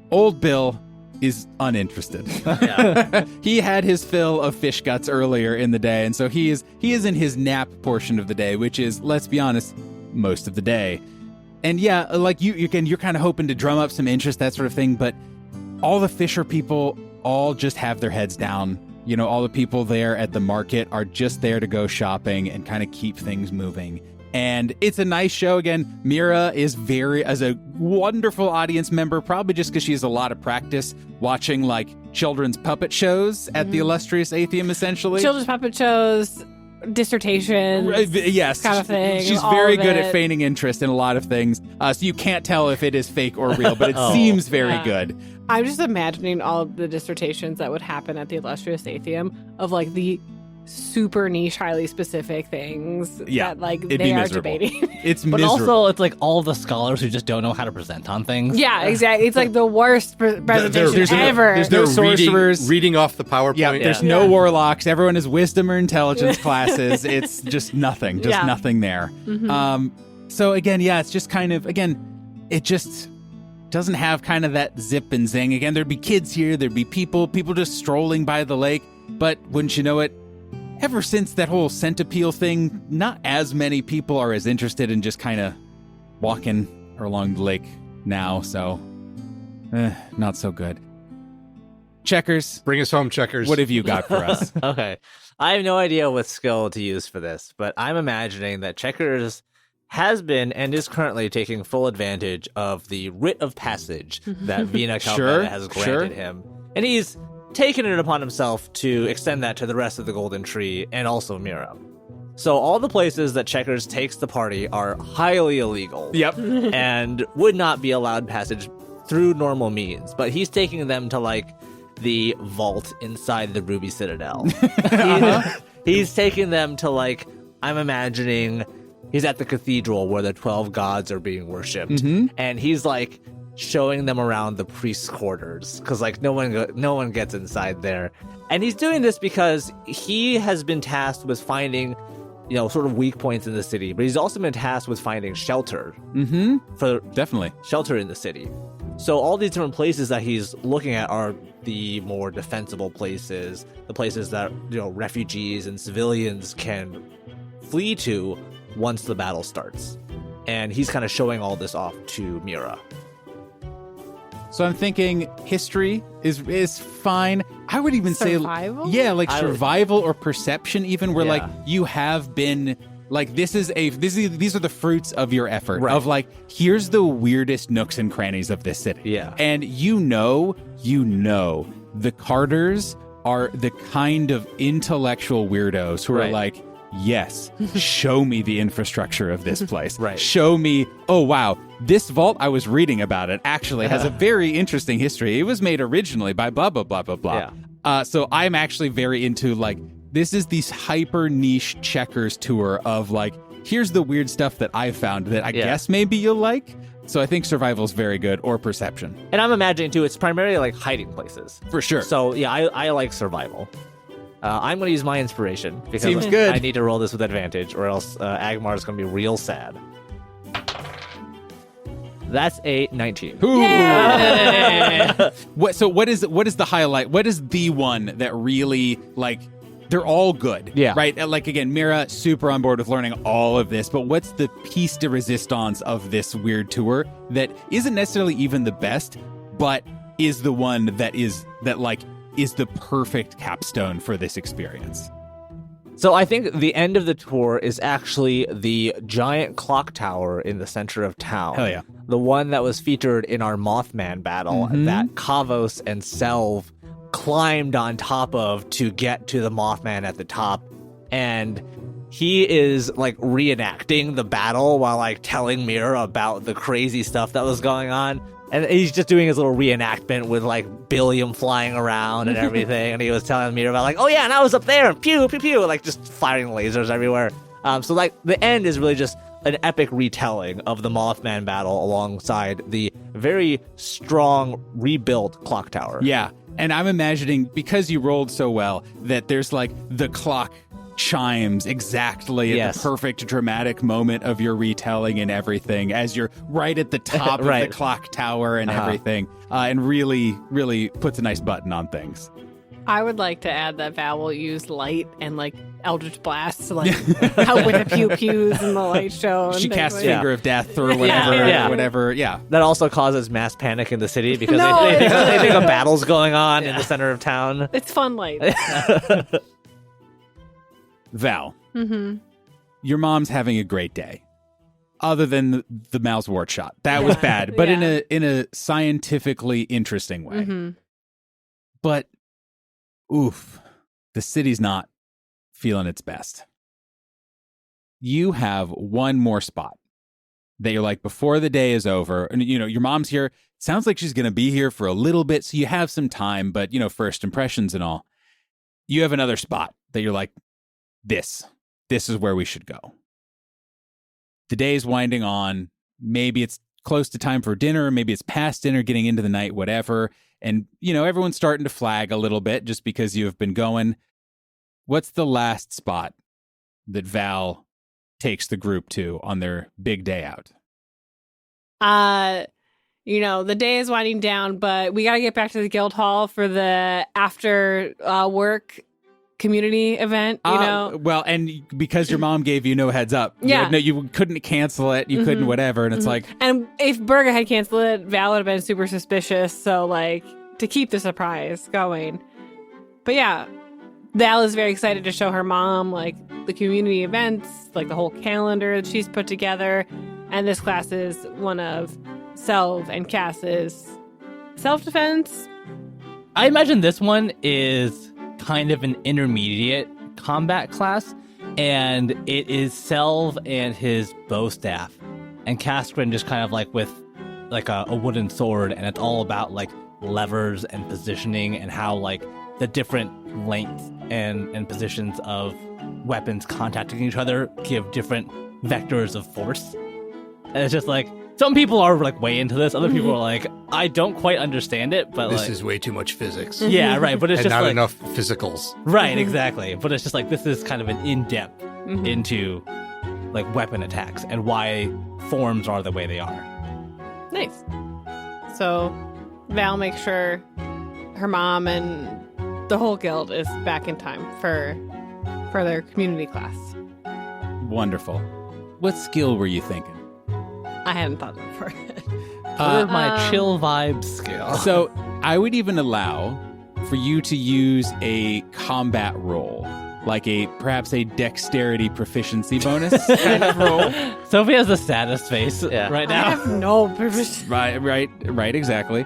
Old Bill is uninterested. Yeah. He had his fill of fish guts earlier in the day, and so he is in his nap portion of the day, which is, let's be honest, most of the day. And yeah, like you're kind of hoping to drum up some interest, that sort of thing, but all the fisher people all just have their heads down. You know, all the people there at the market are just there to go shopping and kind of keep things moving. And it's a nice show. Again, Mira is as a wonderful audience member, probably just because she has a lot of practice watching like children's puppet shows at the illustrious Atheum, essentially. Children's puppet shows, dissertations, yes, kind of thing. She's all very of good it. at feigning interest in a lot of things. So you can't tell if it is fake or real, but it seems very good. I'm just imagining all of the dissertations that would happen at the illustrious Atheum of like the super niche, highly specific things that like it'd they be are miserable. debating. It's But miserable. also, it's like all the scholars who just don't know how to present on things. Yeah, exactly. It's like the worst presentation there's no- ever. there's no sorcerers. reading off the PowerPoint. Yeah, there's no warlocks. Everyone has wisdom or intelligence classes. It's just nothing. Just Yeah. nothing there. So again, it's just kind of, it just doesn't have kind of that zip and zing. Again, there'd be kids here. There'd be people just strolling by the lake. But wouldn't you know it, ever since that whole scent appeal thing, not as many people are as interested in just kind of walking along the lake now. So, not so good. Checkers, Bring us home, Checkers. what have you got for us? Okay. I have no idea what skill to use for this, but I'm imagining that Checkers has been and is currently taking full advantage of the writ of passage that Vina Calvetta has granted him. And he's taken it upon himself to extend that to the rest of the Golden Tree and also Mira. So all the places that Checkers takes the party are highly illegal. Yep. And would not be allowed passage through normal means. But he's taking them to like the vault inside the Ruby Citadel. He's taking them to like, I'm imagining he's at the cathedral where the 12 gods are being worshipped. And he's like showing them around the priest's quarters because like no one gets inside there. And he's doing this because he has been tasked with finding, you know, sort of weak points in the city, but he's also been tasked with finding shelter for Definitely. shelter in the city. So all these different places that he's looking at are the more defensible places, the places that, you know, refugees and civilians can flee to once the battle starts. And he's kind of showing all this off to Mira. So I'm thinking history is fine. I would even Survival? say, like I would- survival or perception, even where like Yeah. you have been like these are the fruits of your effort Right. of like here's the weirdest nooks and crannies of this city. Yeah. And you know the Carters are the kind of intellectual weirdos who are Right. like, yes, show me the infrastructure of this place. Right. Show me, oh, wow, this vault, I was reading about it, actually has a very interesting history. It was made originally by blah, blah, blah, blah, blah. So I'm actually very into, like, this is this hyper niche Checkers tour of, like, here's the weird stuff that I found that I guess maybe you'll like. So I think survival is very good, or perception. And I'm imagining, too, it's primarily like hiding places. For sure. So, yeah, I like survival. I'm going to use my inspiration because Seems good. I need to roll this with advantage or else Agmar is going to be real sad. That's a 19. What is the highlight? What is the one that really, like, they're all good. Yeah. Right? Like, again, Mira, super on board with learning all of this, but what's the piece de resistance of this weird tour that isn't necessarily even the best, but is the one that is the perfect capstone for this experience? So I think the end of the tour is actually the giant clock tower in the center of town. Hell yeah. The one that was featured in our Mothman battle that Kavos and Selv climbed on top of to get to the Mothman at the top. And he is like reenacting the battle while like telling Mira about the crazy stuff that was going on. And he's just doing his little reenactment with like Billiam flying around and everything. And he was telling Mira about like, oh yeah, and I was up there, pew, pew, pew, like just firing lasers everywhere. So like the end is really just an epic retelling of the Mothman battle alongside the very strong rebuilt clock tower. Yeah. And I'm imagining, because you rolled so well, that there's like the clock chimes exactly at the perfect dramatic moment of your retelling and everything as you're right at the top of the clock tower and everything, and really, really puts a nice button on things. I would like to add that Val will use light and like Eldritch Blast to like help with the pew-pews and the light show. And she casts like Finger of Death or whatever. Yeah. That also causes mass panic in the city because they think a battle's going on in the center of town. It's fun light. Val, your mom's having a great day. Other than the mouse wart shot. That was bad, but in a scientifically interesting way. But oof, the city's not feeling its best. You have one more spot that you're like, before the day is over, and you know, your mom's here. Sounds like she's going to be here for a little bit, so you have some time, but you know, first impressions and all. You have another spot that you're like, this is where we should go. The day is winding on. Maybe it's close to time for dinner, maybe it's past dinner, getting into the night, whatever. And, you know, everyone's starting to flag a little bit just because you have been going. What's the last spot that Val takes the group to on their big day out? You know, the day is winding down, but we got to get back to the guild hall for the after work community event, you know? Well, and because your mom gave you no heads up. Yeah. You couldn't cancel it. You couldn't whatever. And it's like... And if Berga had canceled it, Val would have been super suspicious. So, like, to keep the surprise going. But yeah, Val is very excited to show her mom, like, the community events, like the whole calendar that she's put together. And this class is one of Selv and Cass's self-defense. I imagine this one is kind of an intermediate combat class, and it is Selv and his bow staff, and Kaskrin just kind of like with like a wooden sword, and it's all about like levers and positioning and how like the different lengths and positions of weapons contacting each other give different vectors of force. And it's just like, some people are like way into this, other people are like, I don't quite understand it, but This like, is way too much physics. yeah, right. But it's And just not like, enough physicals. right, exactly. But it's just like, this is kind of an in-depth into like weapon attacks and why forms are the way they are. Nice. So Val makes sure her mom and the whole guild is back in time for their community class. Wonderful. What skill were you thinking? I hadn't thought that before. What are my chill vibe skills? So I would even allow for you to use a combat roll, like perhaps a dexterity proficiency bonus kind of roll. Sophie has the saddest face right I now. have no purpose. Right, exactly.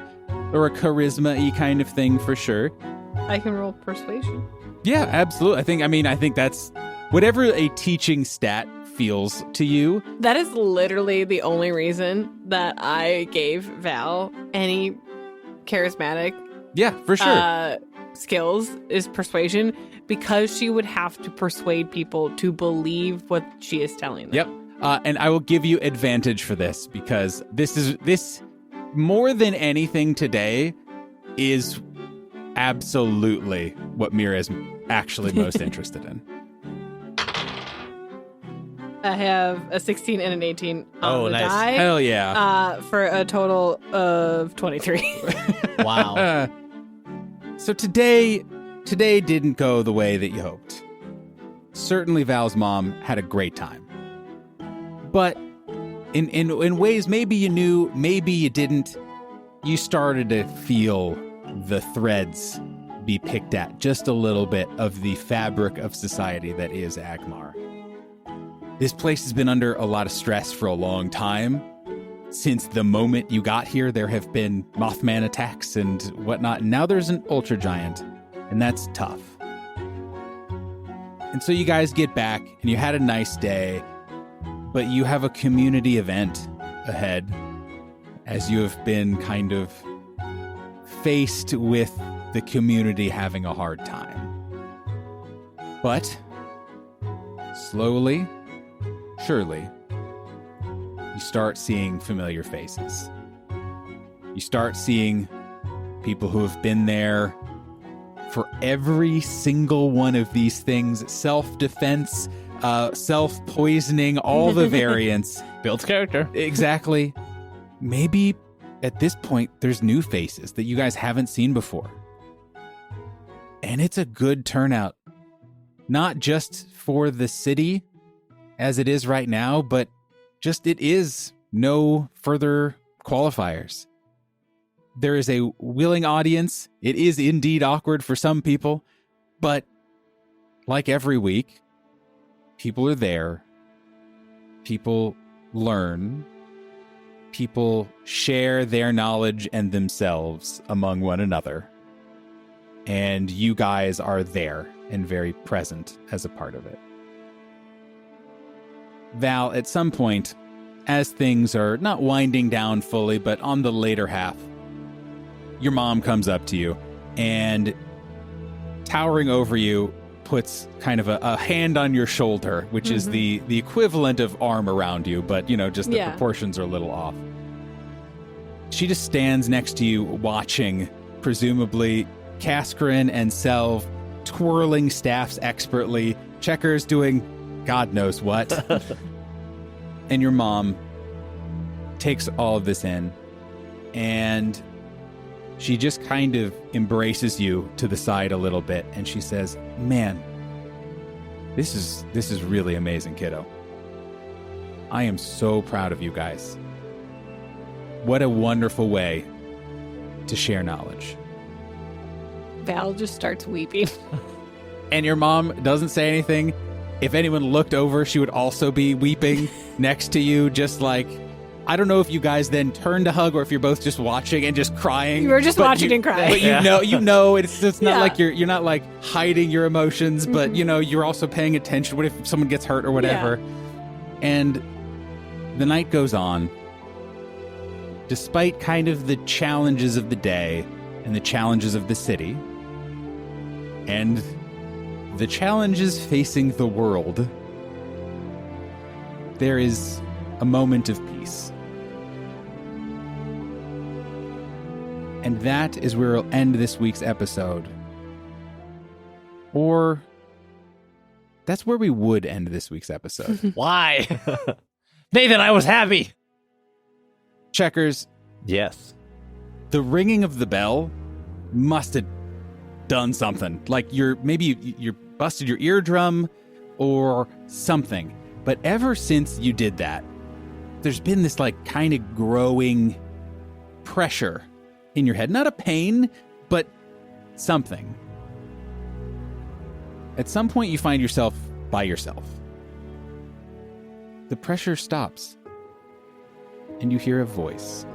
Or a charisma-y kind of thing for sure. I can roll persuasion. Yeah, absolutely. I think that's whatever a teaching stat feels to you. That is literally the only reason that I gave Val any charismatic Yeah, for sure. skills is persuasion, because she would have to persuade people to believe what she is telling them. Yep. And I will give you advantage for this because this more than anything today is absolutely what Mira is actually most interested in. I have a 16 and an 18 on the nice. die. Hell yeah. For a total of 23. Wow. So today didn't go the way that you hoped. Certainly Val's mom had a great time. But in ways maybe you knew, maybe you didn't, you started to feel the threads be picked at just a little bit of the fabric of society that is Agmar. This place has been under a lot of stress for a long time. Since the moment you got here, there have been Mothman attacks and whatnot. And now there's an Ultra Giant, and that's tough. And so you guys get back, and you had a nice day, but you have a community event ahead as you have been kind of faced with the community having a hard time. But slowly, surely, you start seeing familiar faces. You start seeing people who have been there for every single one of these things. Self-defense, self-poisoning, all the variants. Builds character. Exactly. Maybe at this point, there's new faces that you guys haven't seen before. And it's a good turnout. Not just for the city as it is right now, but just it is no further qualifiers. There is a willing audience. It is indeed awkward for some people, but like every week, people are there. People learn. People share their knowledge and themselves among one another. And you guys are there and very present as a part of it. Val, at some point, as things are not winding down fully, but on the later half, your mom comes up to you and, towering over you, puts kind of a hand on your shoulder, which is the equivalent of arm around you, but, just the proportions are a little off. She just stands next to you watching, presumably, Kaskrin and Selv twirling staffs expertly, Checkers doing God knows what. And your mom takes all of this in, and she just kind of embraces you to the side a little bit, and she says, "Man, this is really amazing, kiddo. I am so proud of you guys. What a wonderful way to share knowledge." Val just starts weeping. And your mom doesn't say anything. If anyone looked over, she would also be weeping next to you, just like, I don't know if you guys then turn to hug or if you're both just watching and just crying. You were just watching and crying. But you know, it's not like you're not like hiding your emotions, but you're also paying attention. What if someone gets hurt or whatever? Yeah. And the night goes on. Despite kind of the challenges of the day and the challenges of the city and the challenges facing the world, there is a moment of peace. And that is where we'll end this week's episode. Or that's where we would end this week's episode. Why? Nathan, I was happy. Checkers, Yes. the ringing of the bell must have done something. Like maybe you busted your eardrum or something. But ever since you did that, there's been this like kind of growing pressure in your head. Not a pain, but something. At some point you find yourself by yourself. The pressure stops. And you hear a voice.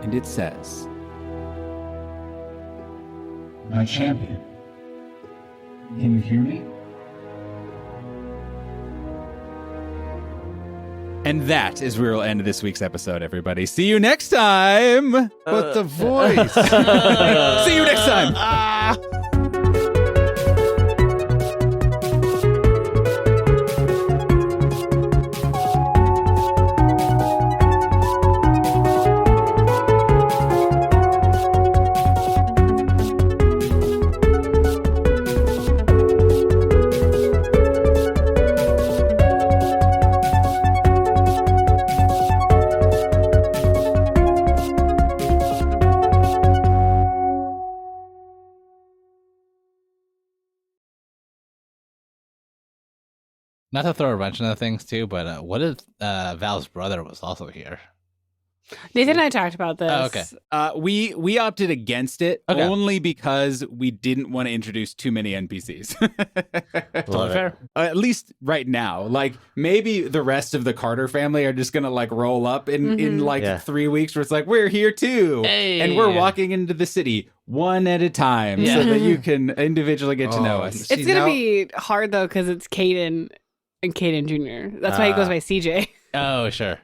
And it says, "My champion, can you hear me?" And that is where we'll end this week's episode, everybody. See you next time. But the voice. See you next time. Not to throw a wrench into things too, but what if Val's brother was also here? Nathan and I talked about this. Oh, okay. We opted against it Okay. only because we didn't want to introduce too many NPCs. Totally fair. At least right now. Like maybe the rest of the Carter family are just gonna like roll up in like 3 weeks where it's like we're here too, Hey. and we're walking into the city one at a time so that you can individually get to know us. It's going to be hard, though, because it's Caden and Caden Jr. That's why he goes by CJ. Oh, sure.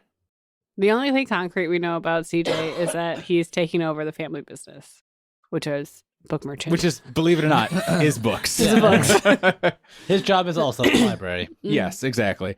The only thing concrete we know about CJ is that he's taking over the family business, which is book merchant. Which is, believe it or not, his books. His books. His job is also the library. Yes, exactly.